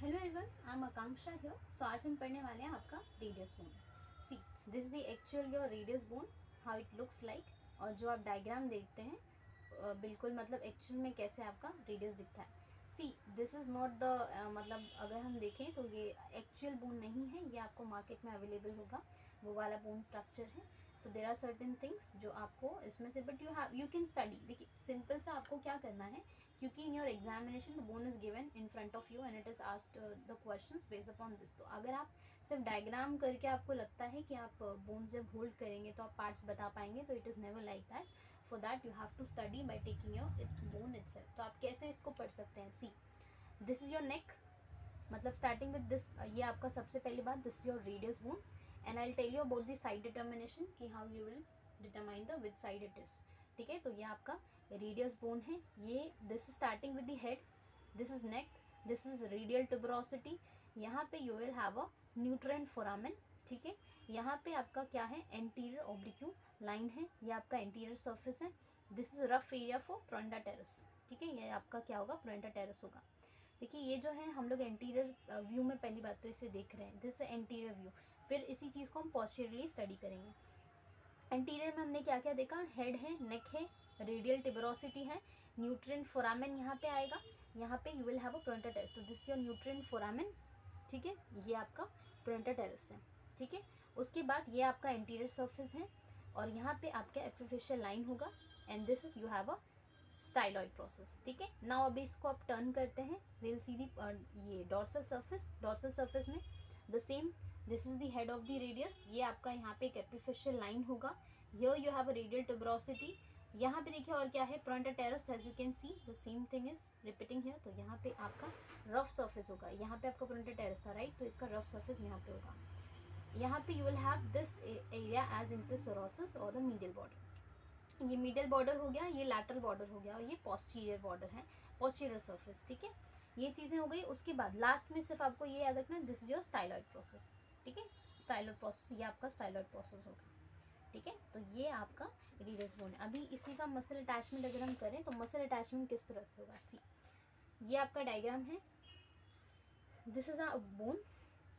Hello everyone, I am Akanksha here. So आज हम पढ़ने वाले हैं आपका radius bone. See this the actual your radius bone, how it looks like. और जो आप डायग्राम देखते हैं बिल्कुल मतलब एक्चुअल में कैसे आपका रेडियस दिखता है। See this is not the मतलब अगर हम देखें तो ये एक्चुअल बोन नहीं है, ये आपको मार्केट में अवेलेबल होगा वो वाला बोन स्ट्रक्चर है। तो देर आर सर्टेन थिंग्स जो आपको इसमें से बट यू कैन स्टडी। देखिए सिंपल सा आपको क्या करना है, क्योंकि in your examination the bone is given in front of you and it is asked the questions based upon this. तो अगर आप सिर्फ डायग्राम करके आपको लगता है कि आप बोन्स जब होल्ड करेंगे तो आप पार्ट्स बता पाएंगे, तो it is never like that. For that you have to study by taking your bone itself. तो आप कैसे इसको पढ़ सकते हैं, see this is your neck, मतलब स्टार्टिंग विद दिस, ये आपका सबसे पहली बात, this is your radius bone and I will tell you about the side determination कि how you will determine the which side it is. ठीक है, तो ये आपका रेडियस बोन है। ये this is starting with the head, this is neck, this is radial tuberosity. यहाँ पे you will have a nutrient foramen. ठीक है, यहाँ पे आपका क्या है, एंटीरियर ओब्लिक्यू लाइन है, ये आपका एंटीरियर सर्फेस है। This is rough area for pronator teres. ठीक है, ये आपका क्या होगा, प्रोएंटा टेरेस होगा। देखिए ये जो है हम लोग एंटीरियर व्यू में पहली बात तो इसे देख रहे हैं, दिस एंटीरियर व्यू। फिर इसी चीज़ को हम पोस्टीरियरली स्टडी करेंगे। एंटीरियर में हमने क्या क्या देखा, हेड है, नेक है, रेडियल टिबरोसिटी है, न्यूट्रिएंट फोरामेन यहाँ पे आएगा, यहाँ पे you will have a pronator teres. तो दिस योर न्यूट्रिएंट फोरामेन। ठीक है, ये आपका प्रोएंटा टेरेस है। ठीक है, उसके बाद ये आपका एंटीरियर सर्फेस है और यहाँ पे आपका एपिफिशियल लाइन होगा and this is you have a styloid process. ठीक है, नाउ अभी इसको आप टर्न करते हैं, विल सी दी ये डॉर्सल सर्फेस। डॉर्सल सर्फेस में the same, this is the head of the radius, ये आपका यहाँ पे एक एपिफिशियल लाइन होगा। Here you have a radial tuberosity. यहाँ पे देखिए और क्या है, pronator teres, as you can see the same thing is repeating here. तो यहाँ पे आपका रफ सर्फेस होगा, यहाँ पे आपका प्रोएंटा टेरेस था राइट, तो इसका रफ सर्फेस यहाँ पे होगा। यहाँ पे you will have this area as interosseous और द मीडियल बॉर्डर। ये मिडल बॉर्डर हो गया, ये लैटरल बॉर्डर हो गया और ये पोस्टीरियर बॉर्डर है, पोस्टीरियर सरफेस। ठीक है, ये चीज़ें हो गई। उसके बाद लास्ट में सिर्फ आपको ये याद रखना है, this is your styloid process. ठीक है, स्टाइलॉइड प्रोसेस, ये आपका स्टाइलॉइड प्रोसेस होगा। ठीक है, तो ये आपका रेडियस बोन है। अभी इसी का मसल अटैचमेंट अगर हम करें तो मसल अटैचमेंट किस तरह से होगा, सी ये आपका डायग्राम है, दिस इज अ बोन।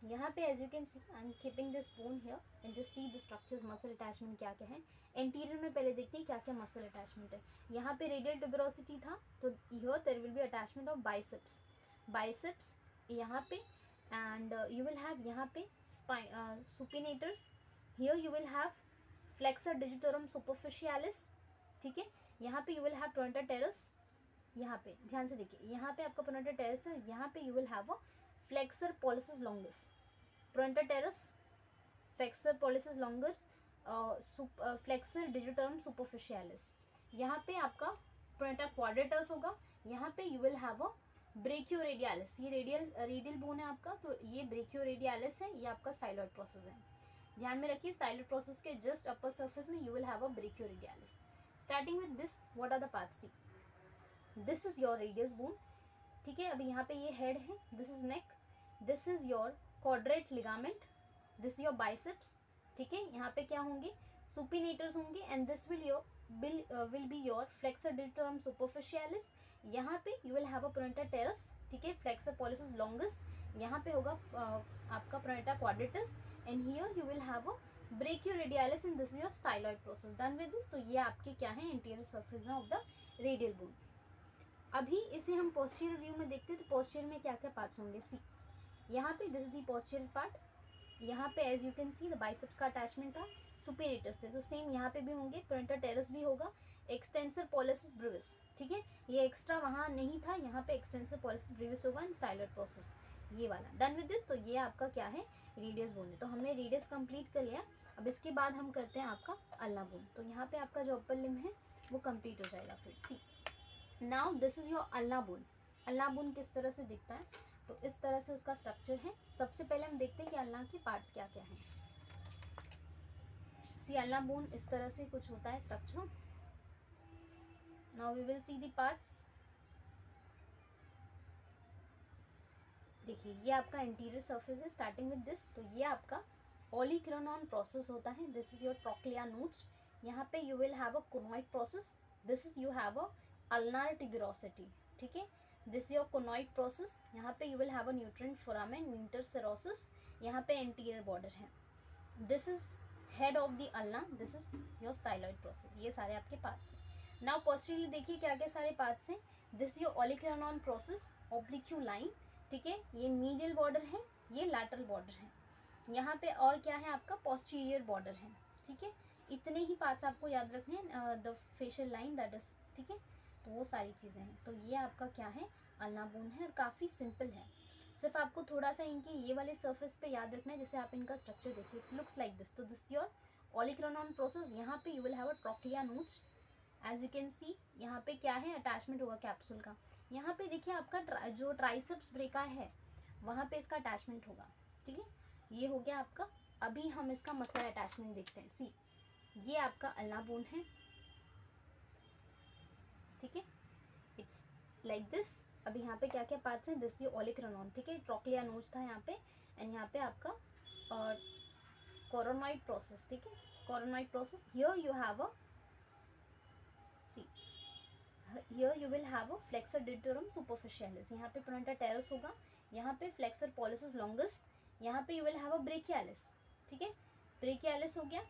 यहाँ पे as you can see I am keeping this bone here and just see the structures, muscle attachment क्या क्या है। एंटीरियर में पहले देखते हैं क्या क्या मसल अटैचमेंट है। यहाँ पे रेडियल ट्यूबरोसिटी था, तो here there will be attachment of biceps. Biceps यहाँ पे एंड यू विल हैव यहाँ पे supinators. Here you will have flexor digitorum superficialis. ठीक है, यहाँ पे you will have pronator teres. यहाँ पे ध्यान से देखिए, यहाँ पे आपका प्रोएंटा टेरेस है, यहाँ पे you will have a flexor pollicis longus, pronator teres, flexor pollicis longus, flexor digitorum superficialis. यहाँ पे आपका प्रोएंटा क्वाड्रेटस होगा, यहाँ पे you will have a brachioradialis. ये रेडियल बोन है आपका, तो ये ब्रेकियोरेडियालिस है, ये आपका स्टाइलॉइड प्रोसेस है। ध्यान में रखिए, स्टाइलॉइड प्रोसेस के जस्ट अपर सर्फेस में you will have a brachioradialis. Starting with this, what are the parts, see this is your radius bone. ठीक है, अभी यहाँ पे ये हेड है, this is neck, this is your quadrate ligament, this is your biceps. ठीक है, यहाँ पे क्या होंगे, सुपिनेटर्स होंगे and this will be your flexor digitorum superficialis. यहाँ पे you will have a pronator teres. ठीक है, फ्लेक्सर पॉलिसिस लॉन्गिस, यहाँ पे होगा आपका pronator quadratus and here you will have a brachioradialis and this is your styloid process. Done with this, तो ये आपके क्या है, interior surface of the radial bone. अभी इसे हम पोस्टीरियर व्यू में देखते हैं, तो पोस्टीरियर में क्या क्या पार्ट्स होंगे, सी यहाँ पे दिस दी पोस्टीरियर पार्ट, यहाँ पे as you can see the biceps का अटैचमेंट था, सुपेरेटस थे, तो सेम यहाँ पे भी होंगे, प्रोएंटा टेरेस भी होगा, एक्सटेंसर पॉलिसिस ब्रिविस। ठीक है, ये एक्स्ट्रा वहाँ नहीं था, यहाँ पे एक्सटेंसर पॉलिसिस ब्रिविस होगा एंड स्टाइलॉइड प्रोसेस, ये वाला। डन विद दिस, तो ये आपका क्या है, रेडियस बोन है। तो हमने रेडियस कंप्लीट कर लिया। अब इसके बाद हम करते हैं आपका अल्ना बोन। तो यहाँ पे आपका जो अपर लिम्ब है वो कंप्लीट हो जाएगा। फिर see now this is your ulna bone. Ulna bone किस तरह से दिखता है, तो इस तरह से उसका स्ट्रक्चर है। सबसे पहले हम देखते हैं कि अल्ना के पार्ट्स क्या क्या हैं। सी अल्ना बोन इस तरह से कुछ होता है structure. Now we will see the parts. देखिए ये आपका इंटीरियर सरफेस है, स्टार्टिंग विद दिस, तो ये आपका ओलिक्रोनॉन प्रोसेस होता है, this is your trochlea notch. यहाँ पे you will have a coronoid process, this is you have a ulnar tuberosity. ठीक है, दिस योर कोनॉइड प्रोसेस, यहाँ पे you will have a nutrient foramen, interosseous, यहाँ पे एंटीरियर बॉर्डर है. This is head of the ulna, this is your styloid process. ये सारे आपके पार्ट्स हैं. नाउ पोस्टीरियरली देखिए क्या क्या सारे पार्ट्स हैं. दिस योर ओलिक्रानॉन प्रोसेस, ओब्लिक्यू लाइन, ठीक है, ये मीडियल बॉर्डर है, ये लैटरल बॉर्डर है. यहाँ पे और क्या है आपका पोस्टीरियर बॉर्डर है. ठीक है, इतने ही पार्ट्स आपको याद रखने हैं. The facial line that is, ठीक है, तो वो सारी चीज़ें हैं. तो ये आपका क्या है, अल्ना बोन है और काफ़ी सिंपल है. सिर्फ आपको थोड़ा सा इनके ये वाले सरफेस पे याद रखना है. जैसे आप इनका स्ट्रक्चर देखिए, इट लुक्स लाइक दिस. तो दिस योर ओलिक्रानॉन प्रोसेस. यहाँ पे you will have a trochlea नोच, एज यू कैन सी. यहाँ पे क्या है, अटैचमेंट होगा कैप्सूल का. यहाँ पे देखिए आपका जो ट्राइसेप्स ब्रेका है वहाँ पे इसका अटैचमेंट होगा. ठीक है, ये हो गया आपका. अभी हम इसका मसल अटैचमेंट देखते हैं. सी, ये आपका अल्ना बोन है. ठीक है, इट्स लाइक दिस. अभी यहाँ पे क्या क्या पार्ट्स हैं, दिस ये ओलिक्रानॉन, ठीक है, ट्रोक्लिया नोच था यहाँ पे, एंड यहाँ पे आपका कोरोनॉइड प्रोसेस. ठीक है, coronoid process. Here you have a, see, here you will have a flexor digitorum superficialis. यहाँ पे प्लांटा टेरस होगा, यहाँ पे फ्लेक्सर पॉलिसिस लॉन्गस, यहाँ पे you will have a brachialis. ठीक है, ब्रेकियालिस हो गया.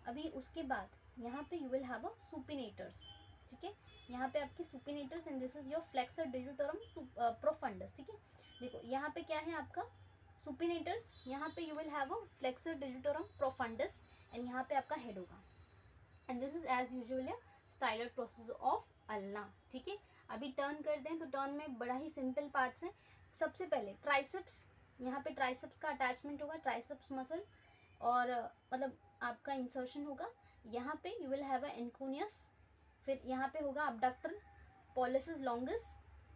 अभी उसके बाद यहाँ पे you will have a supinators. ठीक है, यहाँ पे आपकी supinators, and this is your flexor digitorum profundus. ठीक है, देखो यहाँ पे क्या है आपका सुपिनेटर्स, यहाँ पे you will have a flexor digitorum profundus, and यहाँ पे आपका हेड होगा. And this is as usual styloid process of ulna. ठीक है, अभी टर्न करते हैं. तो टर्न में बड़ा ही सिंपल पार्ट्स हैं. सबसे पहले ट्राइसेप्स, यहाँ पे ट्राइसेप्स का अटैचमेंट होगा, ट्राइसेप्स मसल, और मतलब आपका इंसर्शन होगा. यहाँ पे you will have a anconeus, फिर यहाँ पे होगा अबडक्टर पॉलिसिस लॉन्गस.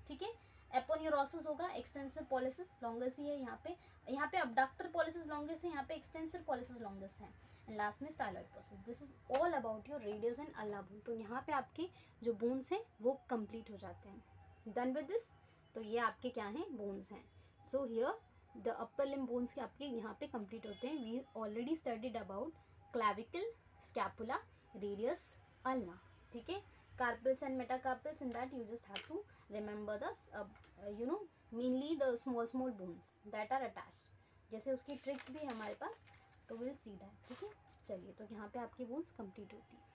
ठीक है, एपोन्यूरोसिस होगा, एक्सटेंसिव पॉलिसिस लॉन्गस ही है यहाँ पे अबडक्टर पॉलिसिस लॉन्गस है, यहाँ पे एक्सटेंसिव पॉलिसिस लॉन्गस है, एंड लास्ट में styloid process. This is all about your radius and ulna bone. तो यहाँ पे आपके जो बोन्स हैं वो कंप्लीट हो जाते हैं. Done with this. तो ये आपके क्या हैं, बोन्स हैं. So here the upper limb bones के आपके यहाँ पे कंप्लीट होते हैं. We already studied about clavicle, scapula, radius, ulna. ठीक है, carpals and metacarpals. In that you just have to remember the mainly the small bones that are attached. जैसे उसकी ट्रिक्स भी हमारे पास, तो विल सी दैट. ठीक है, चलिए, तो यहाँ पे आपकी बोन्स कंप्लीट होती है.